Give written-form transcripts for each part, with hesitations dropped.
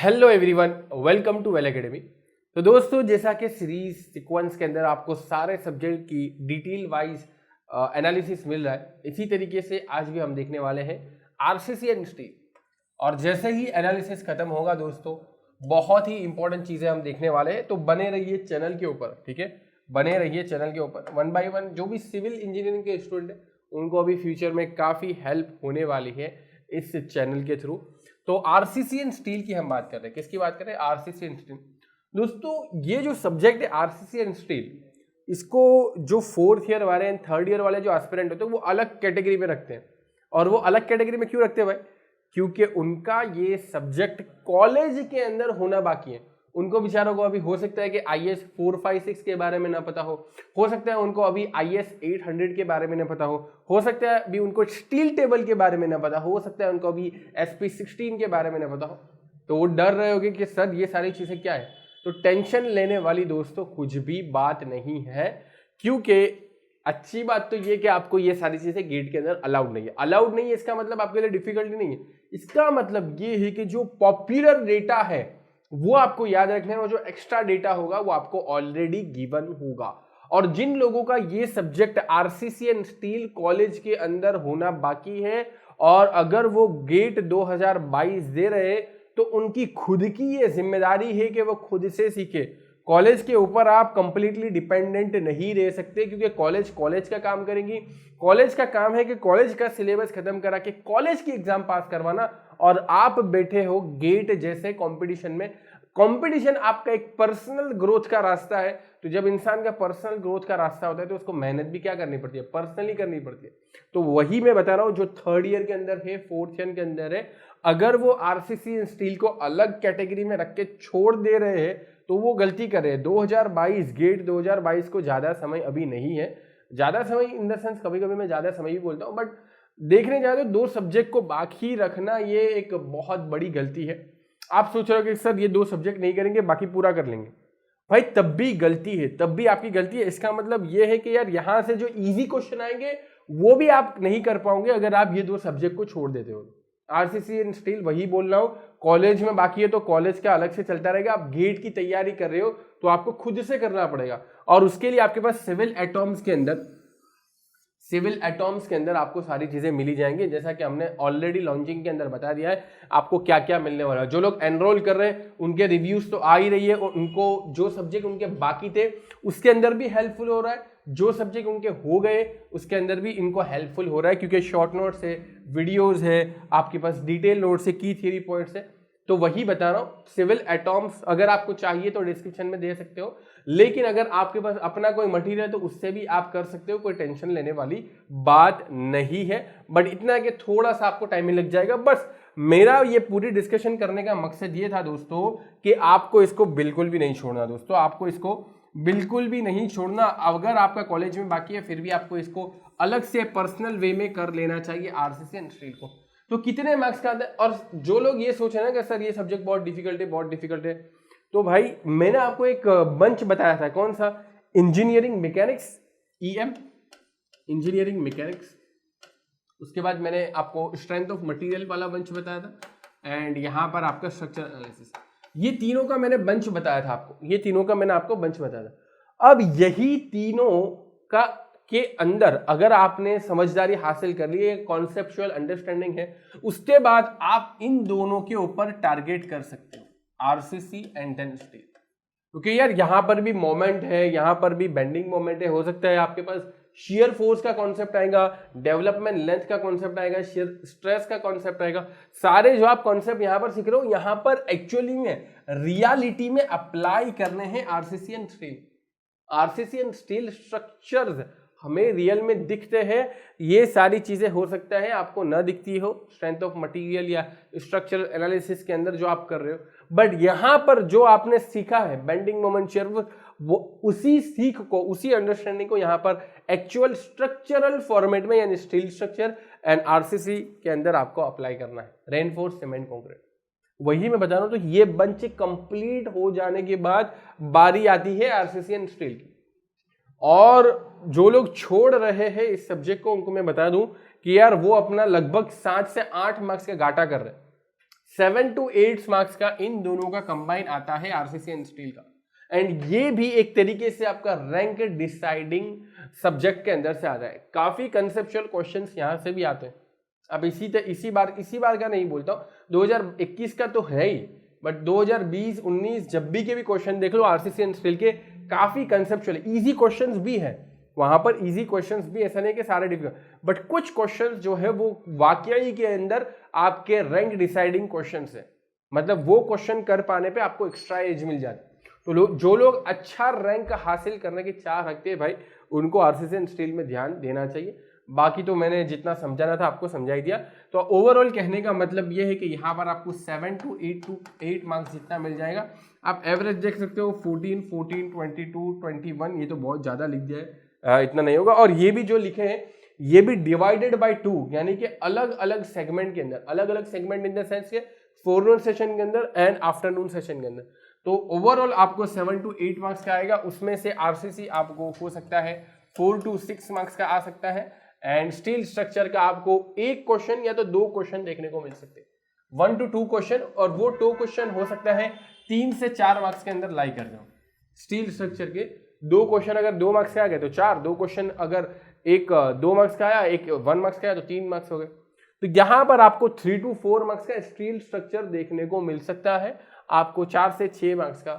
Hello everyone, welcome to Well Academy. तो दोस्तों, जैसा कि सीरीज सीक्वेंस के अंदर आपको सारे सब्जेक्ट की डिटेल वाइज एनालिसिस मिल रहा है, इसी तरीके से आज भी हम देखने वाले हैं आरसीसी एंड स्टील। और जैसे ही एनालिसिस खत्म होगा दोस्तों, बहुत ही इंपॉर्टेंट चीजें हम देखने वाले हैं, तो बने रहिए चैनल के ऊपर। ठीक है, बने रहिए चैनल के ऊपर। वन बाय वन जो भी सिविल इंजीनियरिंग के स्टूडेंट हैं उनको अभी फ्यूचर में काफी हेल्प होने वाली है इस चैनल के थ्रू। तो आरसीसी एंड स्टील की हम बात कर रहे हैं। किसकी बात कर रहे हैं? RCC and steel. दोस्तों, ये जो सब्जेक्ट है आरसीसी एंड स्टील, इसको जो फोर्थ ईयर वाले एंड थर्ड ईयर वाले जो एस्पिरेंट होते हैं वो अलग कैटेगरी में रखते हैं। और वो अलग कैटेगरी में क्यों रखते हैं भाई? क्योंकि उनका ये सब्जेक्ट कॉलेज के अंदर होना बाकी है। उनको बेचारों को अभी हो सकता है कि IAS 456 के बारे में ना पता हो सकता है उनको अभी IAS 800 के बारे में ना पता हो सकता है अभी उनको स्टील टेबल के बारे में ना पता हो सकता है उनको अभी SP 16 के बारे में ना पता हो। तो वो डर रहे होंगे कि सर ये सारी चीजें क्या है। तो टेंशन लेने वाली दोस्तों कुछ भी बात नहीं है, क्योंकि अच्छी बात तो ये कि आपको ये सारी चीजें गेट के अंदर अलाउड नहीं है। अलाउड नहीं है इसका मतलब आपके लिए डिफिकल्टी नहीं है, इसका मतलब ये है कि जो पॉपुलर डेटा है वो आपको याद रखना है और जो एक्स्ट्रा डेटा होगा वो आपको ऑलरेडी गिवन होगा। और जिन लोगों का ये subject RCC and steel college के अंदर होना बाकी है और अगर वो गेट 2022 दे रहे तो उनकी खुद की ये जिम्मेदारी है कि वो खुद से सीखे। कॉलेज के ऊपर आप कंप्लीटली डिपेंडेंट नहीं रह सकते, क्योंकि कॉलेज का काम करेंगी। कॉलेज का काम है कि कॉलेज का सिलेबस खत्म करा के कॉलेज की एग्जाम पास करवाना, और आप बैठे हो गेट जैसे कंपटीशन में। कंपटीशन आपका एक पर्सनल ग्रोथ का रास्ता है। तो जब इंसान का पर्सनल ग्रोथ का रास्ता होता है तो उसको मेहनत भी क्या करनी पड़ती है? पर्सनली करनी पड़ती है। तो वही मैं बता रहा हूं, जो थर्ड ईयर के अंदर है, फोर्थ ईयर के अंदर है, अगर वो आरसीसी स्टील को अलग कैटेगरी में रख के छोड़ दे रहे हैं तो वो गलती कर रहे हैं। 2022 गेट 2022 को ज्यादा समय अभी नहीं है। ज्यादा समय इन द सेंस कभी कभी मैं ज्यादा समय भी बोलता हूं, बट देखने जाए तो दो सब्जेक्ट को बाकी रखना ये एक बहुत बड़ी गलती है। आप सोच रहे हो कि सर ये दो सब्जेक्ट नहीं करेंगे बाकी पूरा कर लेंगे, भाई तब भी गलती है, तब भी आपकी गलती है। इसका मतलब ये है कि यार यहां से जो इजी क्वेश्चन आएंगे वो भी आप नहीं कर पाओगे अगर आप ये दो सब्जेक्ट को छोड़ देते हो। आरसीसी एंड स्टील वही बोल रहा हूं, कॉलेज में बाकी है तो कॉलेज का अलग से चलता रहेगा। आप गेट की तैयारी कर रहे हो तो आपको खुद से करना पड़ेगा, और उसके लिए आपके पास सिविल एटॉम्स के अंदर आपको सारी चीजें मिली जाएंगी, जैसा कि हमने ऑलरेडी लॉन्चिंग के अंदर बता दिया है आपको क्या क्या मिलने वाला है। जो लोग एनरोल कर रहे हैं उनके रिव्यूज तो आ ही रही है, और उनको जो सब्जेक्ट उनके बाकी थे उसके अंदर भी हेल्पफुल हो रहा है, जो सब्जेक्ट उनके हो गए उसके अंदर भी इनको हेल्पफुल हो रहा है, क्योंकि शॉर्ट नोट्स है, वीडियोज है, आपके पास डिटेल नोट्स है, की थियरी पॉइंट्स है। तो वही बता रहा हूँ, सिविल एटॉम्स अगर आपको चाहिए तो डिस्क्रिप्शन में दे सकते हो, लेकिन अगर आपके पास अपना कोई मटेरियल तो उससे भी आप कर सकते हो, कोई टेंशन लेने वाली बात नहीं है। बट इतना है कि थोड़ा सा आपको टाइम लग जाएगा। बस मेरा ये पूरी डिस्कशन करने का मकसद ये था दोस्तों कि आपको इसको बिल्कुल भी नहीं छोड़ना। दोस्तों, आपको इसको बिल्कुल भी नहीं छोड़ना। अगर आपका कॉलेज में बाकी है फिर भी आपको इसको अलग से पर्सनल वे में कर लेना चाहिए आरसीसी एंड स्टील को। तो कितने मार्क्स का आता है? और जो लोग ये सोचे ना कि सर ये सब्जेक्ट बहुत डिफिकल्ट है, तो भाई मैंने आपको एक बंच बताया था, कौन सा? Engineering mechanics, EM engineering mechanics. उसके बाद मैंने आपको स्ट्रेंथ ऑफ मटेरियल वाला बंच बताया था, एंड यहां पर आपका स्ट्रक्चर एनालिसिस। ये तीनों का मैंने बंच बताया था आपको, ये तीनों का मैंने आपको बंच बताया था। अब यही तीनों का के अंदर अगर आपने समझदारी हासिल कर ली है, कॉन्सेप्चुअल अंडरस्टैंडिंग है, उसके बाद आप इन दोनों के ऊपर टारगेट कर सकते हो, आरसीसी एंड देन स्टील। क्योंकि यार यहां पर भी मोमेंट है, यहां पर भी बेंडिंग मोमेंट है, हो सकता है आपके पास शियर फोर्स का कॉन्सेप्ट आएगा, डेवलपमेंट लेंथ का कॉन्सेप्ट आएगा, शियर स्ट्रेस का कॉन्सेप्ट आएगा। सारे जो आप कॉन्सेप्ट यहां पर सीख रहे हो यहां पर एक्चुअली में रियलिटी में अप्लाई करने हैं RCC and steel. RCC and steel structures हमें रियल में दिखते हैं, ये सारी चीजें हो सकता है आपको न दिखती हो स्ट्रेंथ ऑफ मटेरियल या स्ट्रक्चरल एनालिसिस के अंदर जो आप कर रहे हो, बट यहां पर जो आपने सीखा है बेंडिंग मोमेंट शियर, वो उसी सीख को, उसी अंडरस्टैंडिंग को यहां पर एक्चुअल स्ट्रक्चरल फॉर्मेट में यानी स्टील स्ट्रक्चर एंड आरसीसी के अंदर आपको अप्लाई करना है, रेनफोर्स सीमेंट कंक्रीट। वही मैं बता रहा हूं। तो ये बंच कंप्लीट हो जाने के बाद बारी आती है आरसीसी एंड स्टील की। और जो लोग छोड़ रहे हैं इस सब्जेक्ट को उनको मैं बता दूं कि यार वो अपना लगभग 7 से 8 मार्क्स का घाटा कर रहे हैं। 7 to 8 मार्क्स का इन दोनों का कंबाइन आता है आरसीसी एंड स्टील का। एंड ये भी एक तरीके से आपका रैंक डिसाइडिंग सब्जेक्ट के अंदर से आता है। काफी कंसेप्चुअल क्वेश्चंस यहां से भी आते हैं। अब इसी बार का नहीं बोलता हूँ, 2021 का तो है ही, बट 2020, 19 जब भी के भी क्वेश्चन देख लो आरसीसी एंड स्टील के, काफी कंसेप्चुअल इजी क्वेश्चंस भी है वहां पर, इजी क्वेश्चंस भी, ऐसा नहीं कि सारे डिफिकल्ट, बट कुछ क्वेश्चंस जो है वो वाकई के अंदर आपके रैंक डिसाइडिंग क्वेश्चंस है। मतलब वो क्वेश्चन कर पाने पे आपको एक्स्ट्रा एज मिल जाती है। तो जो लोग अच्छा रैंक हासिल करने की चाह रखते हैं भाई, उनको आरसीसी एंड स्टील में ध्यान देना चाहिए। बाकी तो मैंने जितना समझाना था आपको समझा ही दिया। तो ओवरऑल कहने का मतलब ये है कि यहाँ पर आपको 7 to 8 मार्क्स जितना मिल जाएगा। आप एवरेज देख सकते हो 14, 22, 21, ये तो बहुत ज़्यादा लिख दिया है, इतना नहीं होगा। और ये भी जो लिखे हैं ये भी डिवाइडेड बाय 2, यानी कि अलग अलग सेगमेंट के अंदर, अलग अलग सेगमेंट इन द सेंस के फोरनून सेशन के अंदर एंड आफ्टरनून सेशन के अंदर। तो ओवरऑल आपको 7 to 8 मार्क्स का आएगा। उसमें से आरसीसी आपको हो सकता है 4 to 6 मार्क्स का आ सकता है, एंड स्टील स्ट्रक्चर का आपको एक क्वेश्चन या तो 2 क्वेश्चन देखने को मिल सकते हैं, 1 to 2 क्वेश्चन, और वो 2 क्वेश्चन हो सकता है 3 से 4 मार्क्स के अंदर लाई कर जाओ। स्टील स्ट्रक्चर के 2 क्वेश्चन अगर 2 मार्क्स के आ गए तो 4, 2 क्वेश्चन अगर एक 2 मार्क्स का आया, एक 1 मार्क्स का आया तो 3 मार्क्स हो गए। तो यहां पर आपको 3 to 4 मार्क्स का स्टील स्ट्रक्चर देखने को मिल सकता है, आपको 4 से 6 मार्क्स का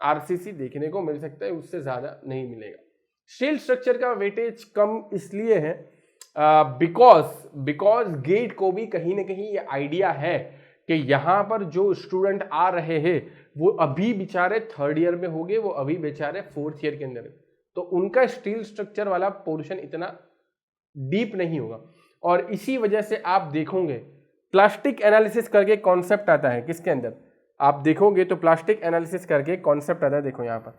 आरसीसी देखने को मिल सकता है, उससे ज्यादा नहीं मिलेगा। स्टील स्ट्रक्चर का वेटेज कम इसलिए है बिकॉज गेट को भी कहीं ना कहीं ये आइडिया है कि यहाँ पर जो स्टूडेंट आ रहे हैं वो अभी बेचारे 3rd ईयर में होंगे, वो अभी बेचारे 4th ईयर के अंदर, तो उनका स्टील स्ट्रक्चर वाला पोर्शन इतना डीप नहीं होगा। और इसी वजह से आप देखोगे प्लास्टिक एनालिसिस करके कॉन्सेप्ट आता है, किसके अंदर आप देखोगे तो प्लास्टिक एनालिसिस करके कॉन्सेप्ट आता है। देखो यहाँ पर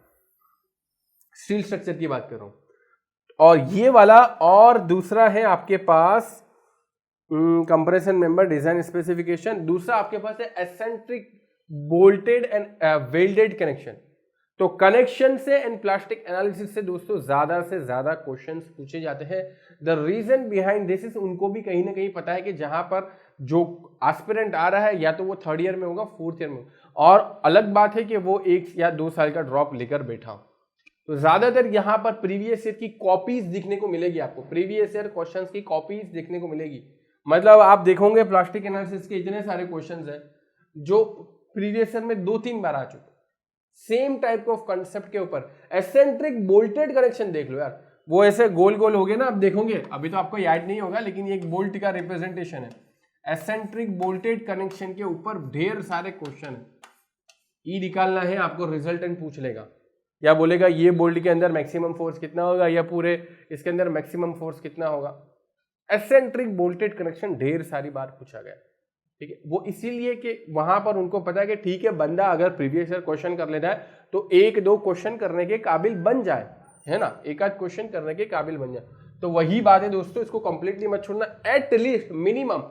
स्टील स्ट्रक्चर की बात कर रहा हूं, और ये वाला, और दूसरा है आपके पास कंप्रेशन मेंबर डिजाइन स्पेसिफिकेशन, दूसरा आपके पास है eccentric bolted and welded connection. तो कनेक्शन से एंड प्लास्टिक एनालिसिस से दोस्तों ज्यादा से ज्यादा क्वेश्चंस पूछे जाते हैं। The reason behind this is, उनको भी कहीं ना कहीं पता है कि जहां पर जो एस्पिरेंट आ रहा है या तो वो 3rd ईयर में होगा, 4th ईयर में होगा, और अलग बात है कि वो 1 या 2 साल का ड्रॉप लेकर बैठा हो। तो ज्यादातर यहाँ पर प्रीवियस ईयर की कॉपीज दिखने को मिलेगी, आपको प्रीवियस ईयर क्वेश्चंस की कॉपीज देखने को मिलेगी। मतलब आप देखोगे प्लास्टिक एनालिसिस के इतने सारे क्वेश्चंस हैं जो प्रीवियस ईयर में 2-3 बार आ चुके, सेम टाइप ऑफ कंसेप्ट के ऊपर। एसेंट्रिक बोल्टेड कनेक्शन देख लो यार, वो ऐसे गोल गोल हो गए ना, आप देखोगे, अभी तो आपको याद नहीं होगा लेकिन ये एक बोल्ट का रिप्रेजेंटेशन है। एसेंट्रिक बोल्टेड कनेक्शन के ऊपर ढेर सारे क्वेश्चन है, ई निकालना है आपको, रिजल्टेंट पूछ लेगा या बोलेगा ये बोल्ट के अंदर मैक्सिमम फोर्स कितना होगा, या पूरे इसके अंदर मैक्सिमम फोर्स कितना होगा। एसेंट्रिक बोल्टेड कनेक्शन ढेर सारी बार पूछा गया, ठीक है। वो इसीलिए कि वहां पर उनको पता है कि ठीक है, बंदा अगर प्रीवियस ईयर क्वेश्चन कर लेता है तो 1-2 क्वेश्चन करने के काबिल बन जाए, है ना, एक आध क्वेश्चन करने के काबिल बन जाए। तो वही बात है दोस्तों, इसको कंप्लीटली मत छोड़ना, at least minimum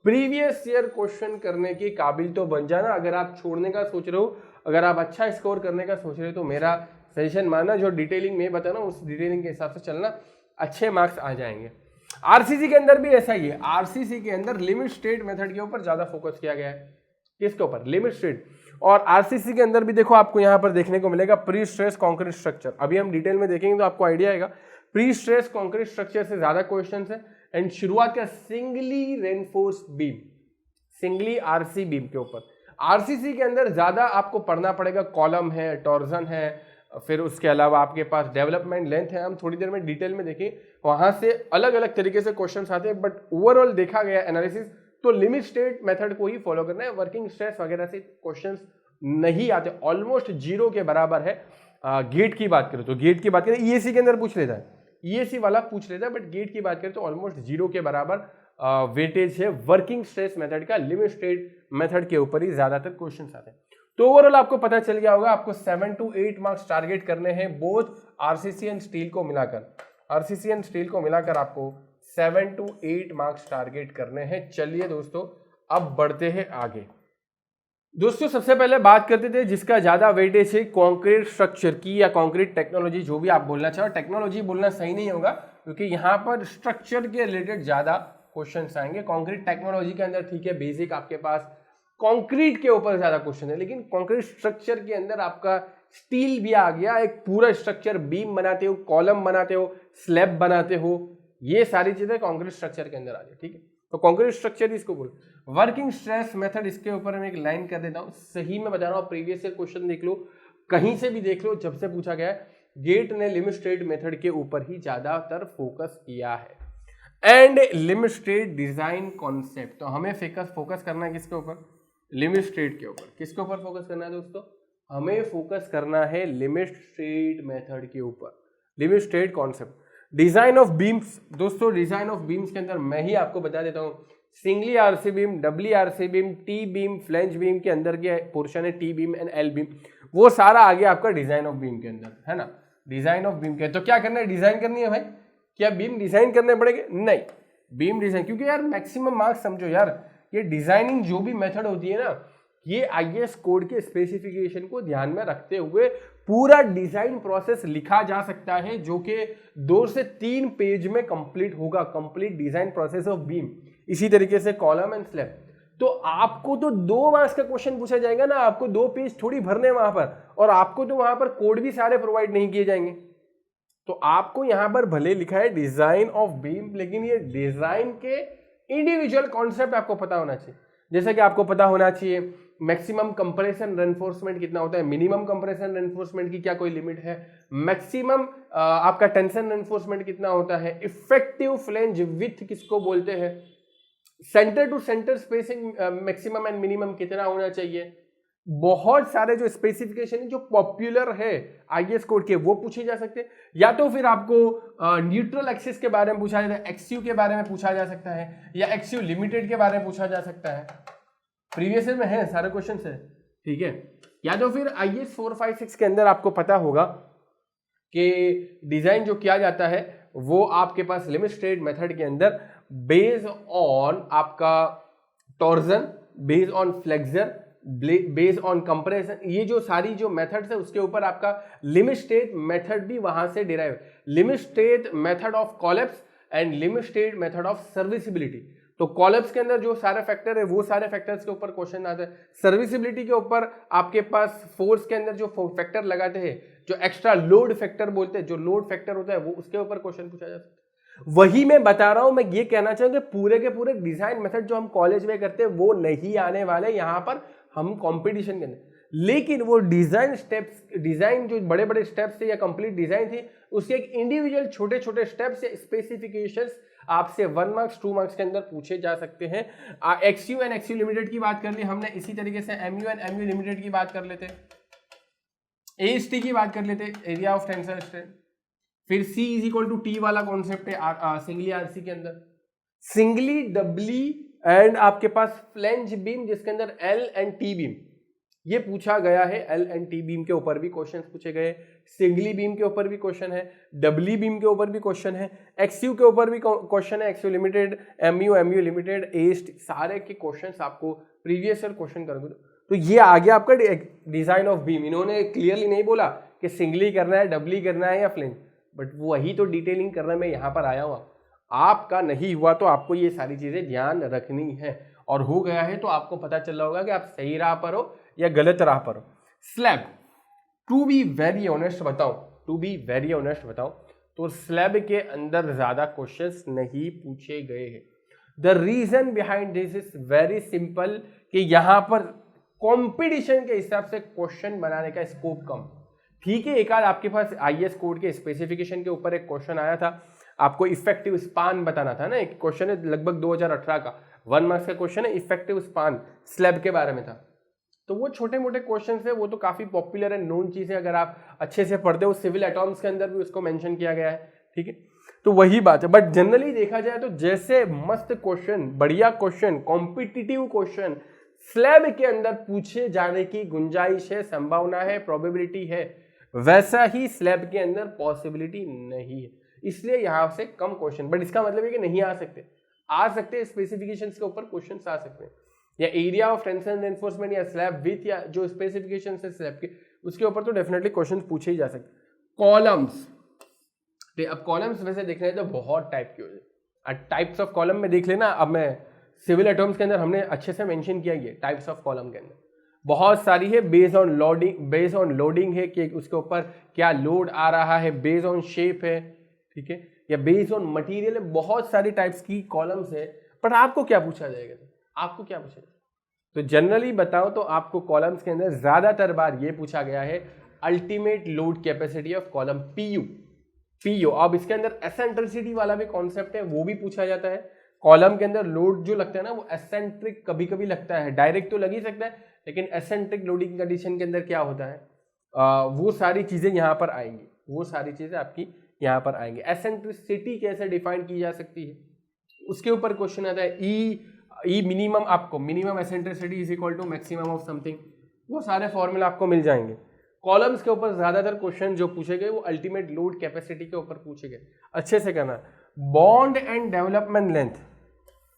previous year question करने के काबिल तो बन जाना। अगर आप छोड़ने का सोच रहे हो, अगर आप अच्छा स्कोर करने का सोच रहे हो, तो मेरा सजेशन मानना, जो डिटेलिंग में बताना उस डिटेलिंग के हिसाब से चलना, अच्छे मार्क्स आ जाएंगे। आरसीसी के अंदर भी ऐसा ही है। आरसीसी के अंदर लिमिट स्टेट मेथड के ऊपर ज्यादा फोकस किया गया है, किसके ऊपर, लिमिट स्टेट। और आरसीसी के अंदर भी देखो आपको यहाँ पर देखने को मिलेगा प्री स्ट्रेस कॉन्क्रीट स्ट्रक्चर। अभी हम डिटेल में देखेंगे तो आपको आइडिया आएगा। प्री स्ट्रेस कॉन्क्रीट स्ट्रक्चर से ज्यादा क्वेश्चन है, एंड शुरुआत का singly reinforce beam, singly RC beam के ऊपर। आरसीसी के अंदर ज्यादा आपको पढ़ना पड़ेगा, कॉलम है, टॉर्जन है, फिर उसके अलावा आपके पास डेवलपमेंट लेंथ है, हम थोड़ी देर में डिटेल में देखें, वहां से अलग अलग तरीके से क्वेश्चंस आते हैं। बट ओवरऑल देखा गया एनालिसिस तो लिमिट स्टेट मेथड को ही फॉलो करना है। वर्किंग स्ट्रेस वगैरह से क्वेश्चंस नहीं आते, ऑलमोस्ट 0 के बराबर है। गेट की बात करें तो गेट की बात करें, ईएसी के अंदर पूछ लेता है, ईएसी वाला पूछ लेता है, बट गेट की बात करें तो ऑलमोस्ट 0 के बराबर वेटेज है वर्किंग स्ट्रेस मेथड का। लिमिट स्टेट मेथड के ऊपर ही ज्यादातर क्वेश्चन आते हैं। तो ओवरऑल आपको पता चल गया होगा, आपको 7 to 8 मार्क्स टारगेट करने हैं, बोथ आरसीसी एंड स्टील को मिलाकर। आरसीसी एंड स्टील को मिलाकर आपको 7 to 8 मार्क्स टारगेट करने हैं। चलिए दोस्तों, अब बढ़ते हैं आगे। दोस्तों सबसे पहले बात करते थे जिसका ज्यादा वेटेज है कंक्रीट स्ट्रक्चर की, या कंक्रीट टेक्नोलॉजी, जो भी आप बोलना चाहो। टेक्नोलॉजी बोलना सही नहीं होगा क्योंकि यहाँ पर स्ट्रक्चर के रिलेटेड ज्यादा क्वेश्चन आएंगे। कंक्रीट टेक्नोलॉजी के अंदर ठीक है, बेसिक आपके पास कंक्रीट के ऊपर ज्यादा क्वेश्चन है, लेकिन कंक्रीट स्ट्रक्चर के अंदर आपका स्टील भी आ गया, एक पूरा स्ट्रक्चर, बीम बनाते हो, कॉलम बनाते हो, स्लैब बनाते हो, ये सारी चीजें कंक्रीट स्ट्रक्चर के अंदर आ जाए। ठीक है, तो कंक्रीट स्ट्रक्चर इसको बोल। वर्किंग स्ट्रेस मेथड, इसके ऊपर मैं एक लाइन कर देता हूं, सही में बता रहा हूं, प्रीवियस ईयर क्वेश्चन देख लो, कहीं से भी देख लो, जब से पूछा गया है गेट ने लिमिट स्टेट मेथड के ऊपर ही ज्यादातर फोकस किया है। And limit state design concept, तो हमें फोकस करना है किसके ऊपर? लिमिट स्टेट के ऊपर। किसके ऊपर फोकस करना है दोस्तों? हमें फोकस करना है लिमिट स्टेट मेथड के ऊपर, limit state concept. Design of beams, दोस्तों डिजाइन ऑफ बीम्स के अंदर मैं ही आपको बता देता हूं, singly RC beam, doubly RC beam, T beam, flange beam के अंदर के पोर्शन है T beam and L beam, वो सारा आ गया आपका डिजाइन ऑफ बीम के अंदर, है ना। डिजाइन ऑफ बीम के, तो क्या करना है? डिजाइन करनी है भाई। क्या बीम डिजाइन करने पड़ेंगे? नहीं, बीम डिजाइन, क्योंकि यार मैक्सिमम मार्क्स समझो यार, ये डिजाइनिंग जो भी मेथड होती है ना, ये आईएएस कोड के स्पेसिफिकेशन को ध्यान में रखते हुए पूरा डिजाइन प्रोसेस लिखा जा सकता है, जो कि 2 से 3 पेज में कंप्लीट होगा, complete design process of beam. इसी तरीके से कॉलम एंड स्लैब, तो आपको तो 2 मार्क्स का क्वेश्चन पूछा जाएगा ना, आपको 2 पेज थोड़ी भरने वहां पर, और आपको तो वहां पर कोड भी सारे प्रोवाइड नहीं किए जाएंगे। तो आपको यहां पर भले लिखा है डिजाइन ऑफ बीम, लेकिन ये डिजाइन के इंडिविजुअल कॉन्सेप्ट आपको पता होना चाहिए। जैसे कि आपको पता होना चाहिए मैक्सिमम कंप्रेशन रेनफोर्समेंट कितना होता है, मिनिमम कंप्रेशन रेनफोर्समेंट की क्या कोई लिमिट है, मैक्सिमम आपका टेंशन रेनफोर्समेंट कितना होता है, इफेक्टिव फ्लैंज विड्थ किसको बोलते हैं, centre to centre spacing maximum and minimum कितना होना चाहिए। बहुत सारे जो स्पेसिफिकेशन जो पॉपुलर है आईएएस कोड के, वो पूछे जा सकते हैं। या तो फिर आपको न्यूट्रल एक्सिस के बारे में पूछा जाता है, एक्सयू के बारे में पूछा जा सकता है, या एक्सयू लिमिटेड के बारे में पूछा जा सकता है। प्रीवियस ईयर में है सारे क्वेश्चन है, ठीक है। या तो फिर आईएएस 456 के अंदर आपको पता होगा कि डिजाइन जो किया जाता है वो आपके पास लिमिट स्टेट मेथड के अंदर बेस्ड ऑन आपका torsion, based on flexor, based on compression, ये जो सारी जो मेथड्स है उसके ऊपर आपका लिमिट स्टेट मेथड भी वहां से derive, limit state method of collapse and limit state method of serviceability. तो कोलैप्स के अंदर जो सारे फैक्टर है वो सारे फैक्टर्स के ऊपर क्वेश्चन आते हैं। सर्विसिबिलिटी के ऊपर आपके पास फोर्स के अंदर जो फैक्टर लगाते हैं, जो एक्स्ट्रा लोड फैक्टर बोलते हैं, जो लोड फैक्टर होता है वो उसके ऊपर क्वेश्चन पूछा जाता है। वही मैं बता रहा हूं, मैं ये कहना चाहूंगा पूरे के पूरे डिजाइन मेथड जो हम कॉलेज में करते हैं वो नहीं आने वाले यहां पर हम कंपटीशन के अंदर, लेकिन वो डिजाइन स्टेप्स, डिजाइन जो बड़े बड़े स्टेप्स थे या कंप्लीट डिजाइन थी, उसके एक इंडिविजुअल छोटे छोटे स्टेप्स या स्पेसिफिकेशंस आपसे 1 मार्क्स 2 मार्क्स के अंदर पूछे जा सकते हैं। एक्सयू एंड एक्सयू लिमिटेड की बात कर ली हमने, इसी तरीके से एमयू एंड एमयू लिमिटेड की बात कर लेते, एएसटी की बात कर लेते, एरिया ऑफ टेंसाइल स्ट्रेंथ। फिर C is equal to T वाला कॉन्सेप्ट है सिंगली आरसी के अंदर, सिंगली डबली एंड आपके पास फ्लैंज बीम जिसके अंदर एल एंड टी बीम, ये पूछा गया है। एल एंड टी बीम के ऊपर भी क्वेश्चंस पूछे गए, सिंगली बीम के ऊपर भी क्वेश्चन है, डबली बीम के ऊपर भी क्वेश्चन है, एक्सयू के ऊपर भी क्वेश्चन है, x u limited, m u, m u limited, AST, सारे के क्वेश्चंस आपको प्रीवियस ईयर क्वेश्चन करोगे। तो ये आ गया आपका डिजाइन ऑफ बीम। इन्होंने क्लियरली नहीं बोला कि सिंगली करना है, डबली करना है या फ्लैंज, बट वही तो डिटेलिंग करना मैं यहाँ पर आया हूँ। आपका नहीं हुआ तो आपको ये सारी चीजें ध्यान रखनी है, और हो गया है तो आपको पता चल रहा होगा कि आप सही राह पर हो या गलत राह पर हो। Slab, to be very honest बताऊं, टू बी वेरी ऑनेस्ट बताऊं तो स्लैब के अंदर ज्यादा क्वेश्चंस नहीं पूछे गए हैं। The reason behind this is very simple कि यहां पर कंपटीशन के हिसाब से क्वेश्चन बनाने का स्कोप कम। ठीक है, एक आध आपके पास आईएएस कोड के स्पेसिफिकेशन के ऊपर एक क्वेश्चन आया था, आपको इफेक्टिव स्पान बताना था ना, एक क्वेश्चन है लगभग 2018 का 1 मार्क्स का क्वेश्चन है, इफेक्टिव स्पान स्लैब के बारे में था। तो वो छोटे मोटे क्वेश्चन है, वो तो काफी पॉपुलर एंड नोन चीज है, अगर आप अच्छे से पढ़ते हो। सिविल एटॉम्स के अंदर भी उसको मेंशन किया गया है, ठीक है। तो वही बात है, बट जनरली देखा जाए तो जैसे मस्त क्वेश्चन, बढ़िया क्वेश्चन, कॉम्पिटिटिव क्वेश्चन स्लैब के अंदर पूछे जाने की गुंजाइश है, संभावना है, प्रोबेबिलिटी है, वैसा ही स्लैब के अंदर पॉसिबिलिटी नहीं है, इसलिए यहां से कम क्वेश्चन। बट इसका मतलब है कि नहीं आ सकते, आ सकते, स्पेसिफिकेशंस के ऊपर क्वेश्चंस आ सकते हैं, या एरिया ऑफ टेंशन एनफोर्समेंट या स्लैब विथ, या जो स्पेसिफिकेशन है स्लैब के, उसके ऊपर तो डेफिनेटली क्वेश्चन पूछे ही जा सकते। कॉलम्स, अब कॉलम्स वैसे देख रहे हैं तो बहुत टाइप के होते हैं, टाइप्स ऑफ कॉलम में देख लेना। अब मैं सिविल एटॉम्स के अंदर हमने अच्छे से मेंशन किया गया टाइप्स ऑफ कॉलम के अंदर बहुत सारी है, बेस्ड ऑन लोडिंग है कि उसके ऊपर क्या लोड आ रहा है, बेस्ड ऑन शेप है, ठीक है, या बेस्ड ऑन मटेरियल है, बहुत सारी टाइप्स की कॉलम्स है। बट आपको क्या पूछा जाएगा, आपको क्या पूछा जाएगा? तो जनरली बताओ तो आपको कॉलम्स के अंदर ज्यादातर बार ये पूछा गया है ultimate load capacity of column, PU. अब इसके अंदर एसेंट्रिसिटी वाला भी कॉन्सेप्ट है, वो भी पूछा जाता है। कॉलम के अंदर लोड जो लगता है ना वो एसेंट्रिक कभी कभी लगता है, डायरेक्ट तो लग ही सकता है, लेकिन एसेंट्रिक लोडिंग कंडीशन के अंदर क्या होता है, वो सारी चीजें यहाँ पर आएंगी, वो सारी चीजें आपकी यहाँ पर आएंगी। एसेंट्रिसिटी कैसे डिफाइन की जा सकती है, उसके ऊपर क्वेश्चन आता है। ई मिनिमम, आपको minimum eccentricity is equal to maximum of something, वो सारे फॉर्मूला आपको मिल जाएंगे। कॉलम्स के ऊपर ज्यादातर क्वेश्चन जो पूछे गए वो अल्टीमेट लोड कैपेसिटी के ऊपर पूछे गए, अच्छे से करना। बॉन्ड एंड डेवलपमेंट लेंथ,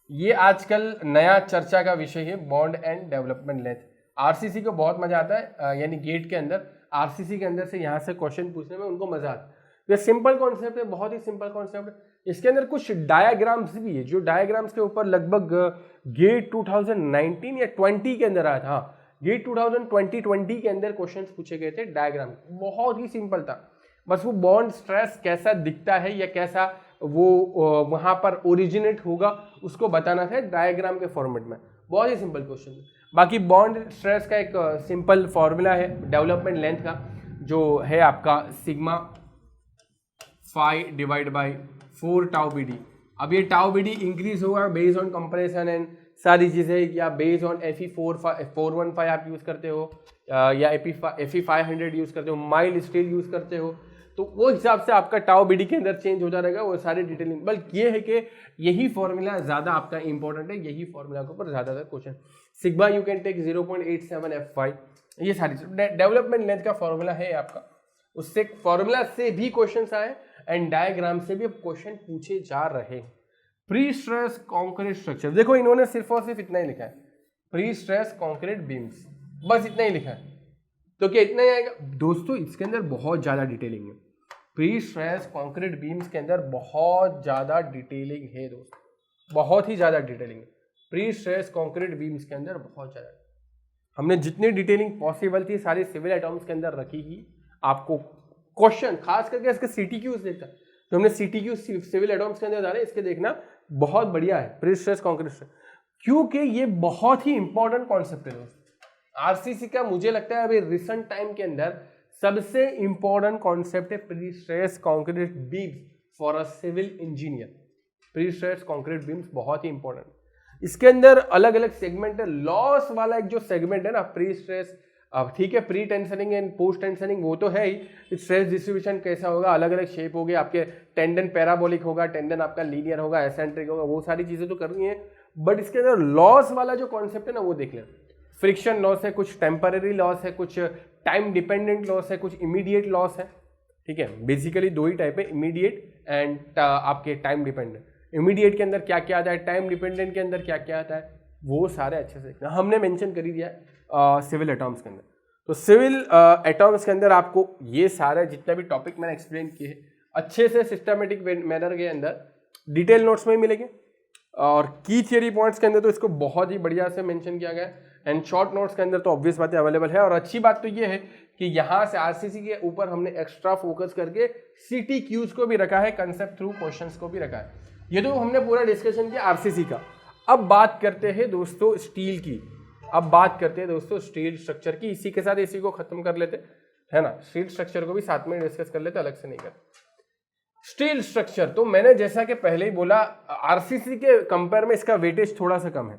ये आजकल नया चर्चा का विषय है, bond and development length. RCC को बहुत मजा आता है, यानी गेट के अंदर आरसीसी के अंदर से यहाँ से क्वेश्चन पूछने में उनको मजा आता है। ये सिंपल कॉन्सेप्ट है, बहुत ही सिंपल कॉन्सेप्ट है। इसके अंदर कुछ डायग्राम्स भी है, जो डायग्राम्स के ऊपर लगभग गेट 2019 या 20 के अंदर आया था। गेट 2020 के अंदर क्वेश्चंस पूछे गए थे डायग्राम, बहुत ही सिंपल था, बस वो बॉन्ड स्ट्रेस कैसा दिखता है या कैसा वो वहां पर ओरिजिनेट होगा उसको बताना था डायग्राम के फॉर्मेट में, बहुत ही सिंपल क्वेश्चन है। बाकी बॉन्ड स्ट्रेस का एक सिंपल फॉर्मूला है डेवलपमेंट लेंथ का, जो है आपका sigma phi divide by 4 tau b d. अब ये टाउ बी डी इंक्रीज होगा बेस्ड ऑन कंप्रेशन एंड सारी चीज़ें, या बेस्ड ऑन Fe415 आप यूज़ करते हो या Fe500 यूज़ करते हो, माइल्ड स्टील यूज़ करते हो, तो वो हिसाब से आपका टाउ बी डी के अंदर चेंज होता रहेगा, वो सारी डिटेलिंग। बल्कि ये है कि यही फॉर्मूला ज़्यादा आपका इंपॉर्टेंट है, यही फॉर्मूला के ऊपर ज़्यादातर question. Sigma you can take 0.87 F5, ये सारी डेवलपमेंट लेंथ का फॉर्मूला है आपका, उससे फॉर्मूला से भी क्वेश्चन आए एंड डायग्राम से भी क्वेश्चन पूछे जा रहे हैं। प्री स्ट्रेस कॉन्क्रीट स्ट्रक्चर, देखो इन्होंने सिर्फ और सिर्फ इतना ही लिखा है, प्री स्ट्रेस कॉन्क्रीट बीम्स, बस इतना ही लिखा है, तो क्या इतना ही आएगा? दोस्तों इसके अंदर बहुत ज़्यादा डिटेलिंग है, प्री स्ट्रेस कॉन्क्रीट बीम्स के अंदर बहुत ज़्यादा डिटेलिंग है दोस्तों, बहुत ही ज़्यादा डिटेलिंग है प्री स्ट्रेस कॉन्क्रीट बीम्स के अंदर, बहुत ज़्यादा। हमने जितनी डिटेलिंग पॉसिबल थी सारी सिविल एटॉम्स के अंदर रखी ही। आपको क्वेश्चन खास करके इसके सीटीक्यूज देखता, तो हमने सीटीक्यू सिविल एटॉम्स के अंदर डाले, इसके देखना बहुत बढ़िया है प्री स्ट्रेस कॉन्क्रीट स्ट्रक्चर, क्योंकि ये बहुत ही इंपॉर्टेंट कॉन्सेप्ट है दोस्तों। आरसीसी का मुझे लगता है अभी रिसेंट टाइम के अंदर सबसे इंपॉर्टेंट कॉन्सेप्ट है pre stress concrete beams for a civil engineer. Pre stress concrete beams बहुत ही इंपॉर्टेंट, इसके अंदर अलग अलग सेगमेंट है। लॉस वाला एक जो सेगमेंट है ना प्री स्ट्रेस, अब ठीक है pre tensioning and post tensioning वो तो है ही, स्ट्रेस डिस्ट्रीब्यूशन कैसा होगा, अलग अलग शेप होगी, आपके टेंडन पैराबोलिक होगा, टेंडन आपका लीनियर होगा, एसेंट्रिक होगा, वो सारी चीजें तो करनी है। बट इसके अंदर लॉस वाला जो कॉन्सेप्ट है ना वो देख लें। फ्रिक्शन लॉस है, कुछ टेम्पररी लॉस है, कुछ टाइम डिपेंडेंट लॉस है, कुछ इमीडिएट लॉस है, ठीक है। बेसिकली दो ही टाइप है, इमीडिएट एंड आपके टाइम डिपेंडेंट। इमीडिएट के अंदर क्या क्या आता है, टाइम डिपेंडेंट के अंदर क्या क्या आता है, वो सारे अच्छे से देखना। हमने मेंशन कर ही दिया सिविल एटॉम्स के अंदर। तो सिविल एटॉम्स के अंदर आपको ये सारे जितना भी टॉपिक मैंने एक्सप्लेन किए अच्छे से सिस्टमेटिक मैनर के अंदर डिटेल नोट्स में मिलेंगे, और की थियरी पॉइंट्स के अंदर तो इसको बहुत ही बढ़िया से मेंशन किया गया है, एंड शॉर्ट नोट्स के अंदर तो ऑब्वियस बातें अवेलेबल है। और अच्छी बात तो ये है कि यहाँ से आरसीसी के ऊपर हमने एक्स्ट्रा फोकस करके सीटीक्यूज को भी रखा है, कंसेप्ट थ्रू क्वेश्चंस को भी रखा है। ये तो हमने पूरा डिस्कशन किया आरसीसी का। अब बात करते हैं दोस्तों स्टील की, अब बात करते हैं दोस्तों स्टील स्ट्रक्चर की। इसी के साथ इसी को खत्म कर लेते है ना, स्टील स्ट्रक्चर को भी साथ में डिस्कस कर लेते, अलग से नहीं करते। स्टील स्ट्रक्चर तो मैंने जैसा कि पहले ही बोला आरसीसी के कंपेयर में इसका वेटेज थोड़ा सा कम है।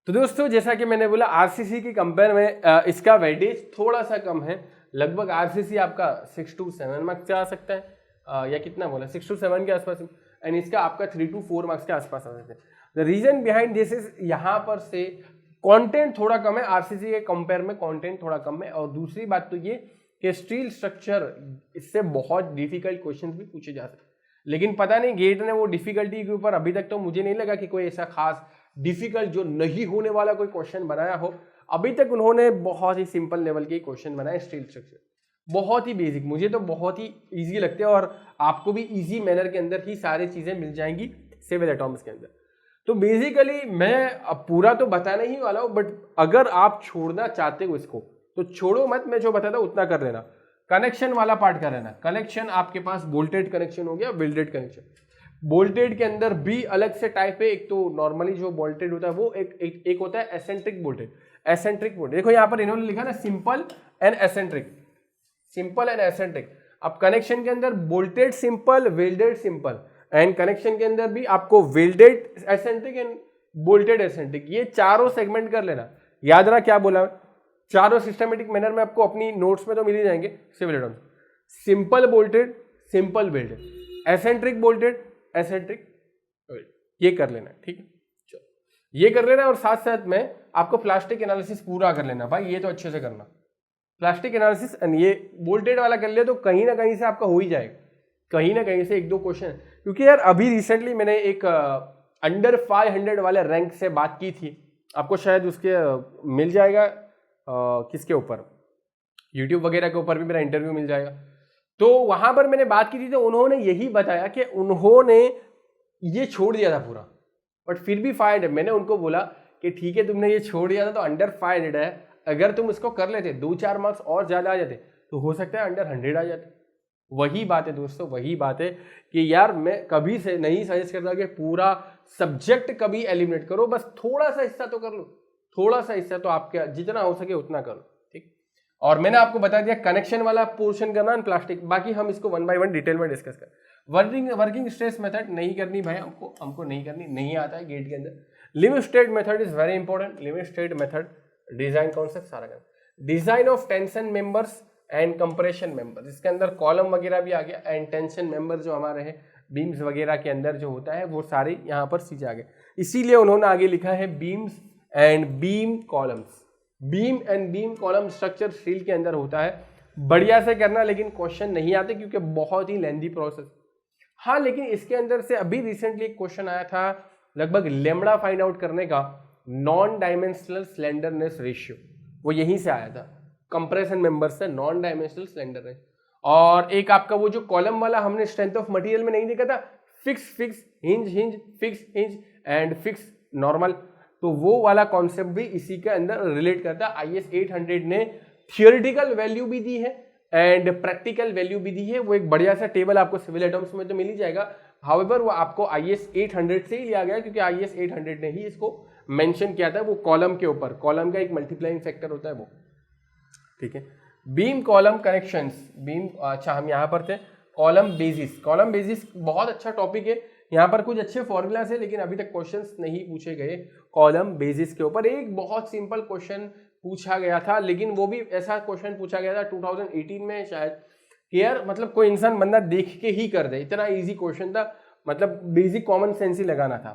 तो दोस्तों जैसा कि मैंने बोला आरसीसी के कंपेयर में इसका वेटेज थोड़ा सा कम है, लगभग आरसीसी आपका 6 to 7 मार्क्स से आ सकता है, या कितना बोला 6 to 7 के आसपास, एंड इसका आपका 3 to 4 मार्क्स के आसपास आ सकता है। The reason behind this is यहाँ पर से कंटेंट थोड़ा कम है, आरसीसी के कंपेयर में कंटेंट थोड़ा कम है। और दूसरी बात तो ये कि स्टील स्ट्रक्चर इससे बहुत डिफिकल्ट क्वेश्चंस भी पूछे जा सकते हैं, लेकिन पता नहीं गेट ने वो डिफिकल्टी के ऊपर अभी तक तो मुझे नहीं लगा कि कोई ऐसा खास डिफिकल्ट जो नहीं होने वाला कोई क्वेश्चन बनाया हो। अभी तक उन्होंने बहुत ही सिंपल लेवल के क्वेश्चन बनाए स्टील स्ट्रक्चर, बहुत ही बेसिक, मुझे तो बहुत ही इजी लगते हैं और आपको भी इजी मैनर के अंदर ही सारी चीजें मिल जाएंगी सिविल एटॉम्स के अंदर। तो बेसिकली मैं अब पूरा तो बताने ही वाला हूं, बट अगर आप छोड़ना चाहते हो इसको तो छोड़ो मत, मैं जो बताता उतना कर लेना। कनेक्शन वाला पार्ट कर लेना। कनेक्शन आपके पास बोल्टेड कनेक्शन हो गया, वेल्डेड कनेक्शन। बोल्टेड के अंदर भी अलग से टाइप है। एक तो नॉर्मली जो बोल्टेड होता है वो एक होता है एसेंट्रिक बोल्टेड। एसेंट्रिक बोल्टेड देखो यहाँ पर इन्होंने लिखा ना simple and eccentric, simple and eccentric. अब कनेक्शन के अंदर bolted simple, welded simple, and connection के अंदर भी आपको welded eccentric and bolted eccentric, ये चारों सेगमेंट कर लेना। याद रहा क्या बोला, चारों सिस्टमेटिक मैनर में आपको अपनी नोट्स में तो मिल ही जाएंगे civil atoms. Simple bolted, simple welded, eccentric bolted, eccentric, ये कर लेना, ठीक है। चलो ये कर लेना और साथ साथ में आपको प्लास्टिक एनालिसिस पूरा कर लेना भाई, ये तो अच्छे से करना प्लास्टिक एनालिसिस। एंड ये बोल्टेड वाला कर लिया तो कहीं ना कहीं से आपका हो ही जाएगा, कहीं ना कहीं से एक दो क्वेश्चन। क्योंकि यार अभी रिसेंटली मैंने एक अंडर 500 वाले रैंक से बात की थी, आपको शायद उसके मिल जाएगा किसके ऊपर, यूट्यूब वगैरह के ऊपर भी मेरा इंटरव्यू मिल जाएगा। तो वहां पर मैंने बात की थी तो उन्होंने यही बताया कि उन्होंने ये छोड़ दिया था पूरा, बट फिर भी 500। मैंने उनको बोला कि ठीक है तुमने ये छोड़ दिया था तो अंडर 500 है, अगर तुम इसको कर लेते 2-4 मार्क्स और ज्यादा आ जाते तो हो सकता है अंडर 100 आ जाते। वही बात है दोस्तों, वही बात है कि यार मैं कभी से नहीं सजेस्ट करता कि पूरा सब्जेक्ट कभी एलिमिनेट करो, बस थोड़ा सा हिस्सा तो कर लो, थोड़ा सा हिस्सा तो आपके जितना हो सके उतना करो, ठीक। और मैंने आपको बता दिया कनेक्शन वाला पोर्शन करना एंड प्लास्टिक, बाकी हम इसको 1 बाय 1 डिटेल में डिस्कस करें। वर्किंग स्ट्रेस मेथड नहीं करनी भाई, हमको नहीं करनी, नहीं आता है गेट के अंदर। Limit state method is very important. Limit state method, design concept सारा करना। Design of tension members and compression members, इसके अंदर कॉलम वगैरह भी आ गया, एंड टेंशन मेंबर जो हमारे हैं बीम्स वगैरह के अंदर जो होता है वो सारे यहाँ पर चीजें आ गए। इसीलिए उन्होंने आगे लिखा है beams and beam columns. Beam and beam column structure steel के अंदर होता है। बढ़िया से करना, लेकिन क्वेश्चन नहीं आते क्योंकि बहुत ही लेंदी प्रोसेस। हाँ लेकिन इसके अंदर से अभी रिसेंटली एक क्वेश्चन आया था लगभग लेमड़ा फाइंड आउट करने का, नॉन डायमेंशनल स्लेंडरनेस रेशियो, वो यहीं से आया था, कंप्रेशन मेंबर से नॉन डायमेंशनल स्लेंडरनेस। और एक आपका वो जो कॉलम वाला हमने स्ट्रेंथ ऑफ मटेरियल में नहीं देखा था, fix fix hinge hinge fix hinge and fix normal, तो वो वाला कॉन्सेप्ट भी इसी के अंदर रिलेट करता है। IS 800 ने थियोरिटिकल वैल्यू भी दी है एंड प्रैक्टिकल वैल्यू भी दी है। वो एक बढ़िया सा टेबल आपको सिविल एटॉम्स में तो मिल ही जाएगा, हाउएवर वो आपको IS 800 से ही लिया गया क्योंकि IS 800 ने ही इसको मेंशन किया था। वो कॉलम के ऊपर, कॉलम का एक मल्टीप्लाइंग फैक्टर होता है वो, ठीक है। बीम कॉलम कनेक्शंस, बीम, अच्छा हम यहाँ पर थे कॉलम बेसिस। कॉलम बेसिस बहुत अच्छा टॉपिक है, यहाँ पर कुछ अच्छे फॉर्मूलाज है लेकिन अभी तक क्वेश्चंस नहीं पूछे गए कॉलम बेसिस के ऊपर। एक बहुत सिंपल क्वेश्चन पूछा गया था, लेकिन वो भी ऐसा क्वेश्चन पूछा गया था 2018 में शायद, कि यार मतलब कोई इंसान बंदा देख के ही कर दे, इतना इजी क्वेश्चन था, मतलब बेसिक कॉमन सेंस ही लगाना था।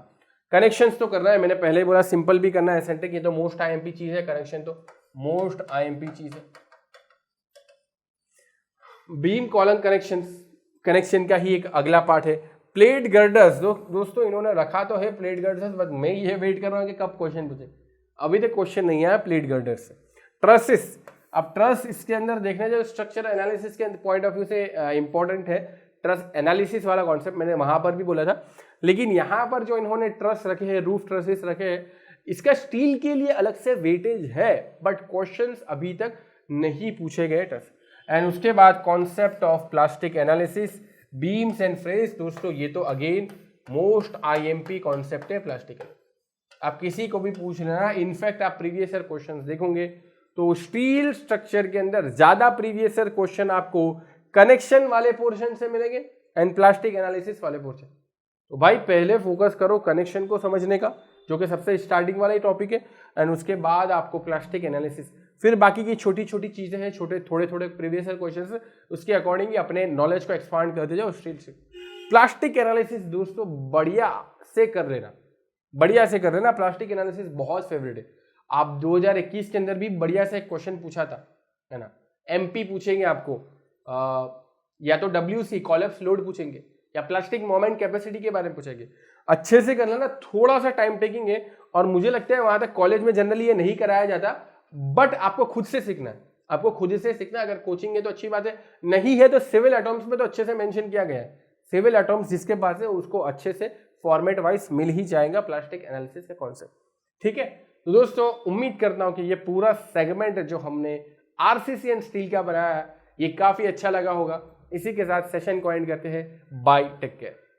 कनेक्शंस तो करना है, मैंने पहले बोला सिंपल भी करना है, एसेंट्रिक, ये तो मोस्ट IMP चीज है, कनेक्शन तो मोस्ट IMP चीज है। बीम कॉलम कनेक्शन का ही एक अगला पार्ट है। प्लेट गर्डर्स, दोस्तों इन्होंने रखा तो है प्लेट गर्डर्स, बट मैं ये वेट कर रहा हूँ कि कब क्वेश्चन पूछे, अभी तक क्वेश्चन नहीं आया प्लेट गर्डर्स से। ट्रसेस, अब ट्रस इसके अंदर देखने जाए स्ट्रक्चर एनालिसिस के पॉइंट ऑफ व्यू से इंपॉर्टेंट है। ट्रस एनालिसिस वाला कॉन्सेप्ट मैंने वहां पर भी बोला था, लेकिन यहाँ पर जो इन्होंने ट्रस रखे हैं, रूफ ट्रसेस रखे हैं, इसका स्टील के लिए अलग से वेटेज है, बट क्वेश्चंस अभी तक नहीं पूछे गए ट्रस। एंड उसके बाद concept of plastic analysis, beams and frames, दोस्तों ये तो अगेन मोस्ट IMP कॉन्सेप्ट है प्लास्टिक। आप किसी को भी पूछ लेना, इनफैक्ट आप प्रीवियस ईयर क्वेश्चंस देखोगे तो स्टील स्ट्रक्चर के अंदर ज्यादा प्रीवियस ईयर क्वेश्चन आपको कनेक्शन वाले पोर्शन से मिलेंगे एंड प्लास्टिक एनालिसिस वाले पोर्शन। तो भाई पहले फोकस करो कनेक्शन को समझने का, जो कि सबसे स्टार्टिंग वाला ही टॉपिक है, एंड उसके बाद आपको प्लास्टिक एनालिसिस, फिर बाकी की छोटी छोटी चीजें हैं, थोड़े थोड़े प्रीवियस ईयर क्वेश्चंस, उसके अकॉर्डिंग ही अपने नॉलेज को एक्सपांड करते जाओ स्टील से। प्लास्टिक एनालिसिस दोस्तों बढ़िया से कर लेना, बढ़िया से कर लेना, प्लास्टिक एनालिसिस बहुत फेवरेट है। आप 2021 के अंदर भी बढ़िया से एक क्वेश्चन पूछा था, है ना, MP पूछेंगे आपको, या तो WC कॉलेप्स लोड पूछेंगे, या प्लास्टिक मोमेंट कैपेसिटी के बारे में पूछेंगे। अच्छे से कर लेना, थोड़ा सा टाइम टेकिंग है, और मुझे लगता है वहां तक कॉलेज में जनरली ये नहीं कराया जाता, बट आपको खुद से सीखना है, आपको खुद से सीखना। अगर कोचिंग है तो अच्छी बात है, नहीं है तो सिविल एटॉम्स में तो अच्छे से मेंशन किया गया है। सिविल एटॉम्स जिसके पास है उसको अच्छे से फॉर्मेट वाइज मिल ही जाएगा प्लास्टिक एनालिसिस का कॉन्सेप्ट, ठीक है। तो दोस्तों उम्मीद करता हूं कि ये पूरा सेगमेंट जो हमने आरसीसी एंड स्टील का बनाया है ये काफी अच्छा लगा होगा। इसी के साथ सेशन को एंड करते हैं। Bye, take care.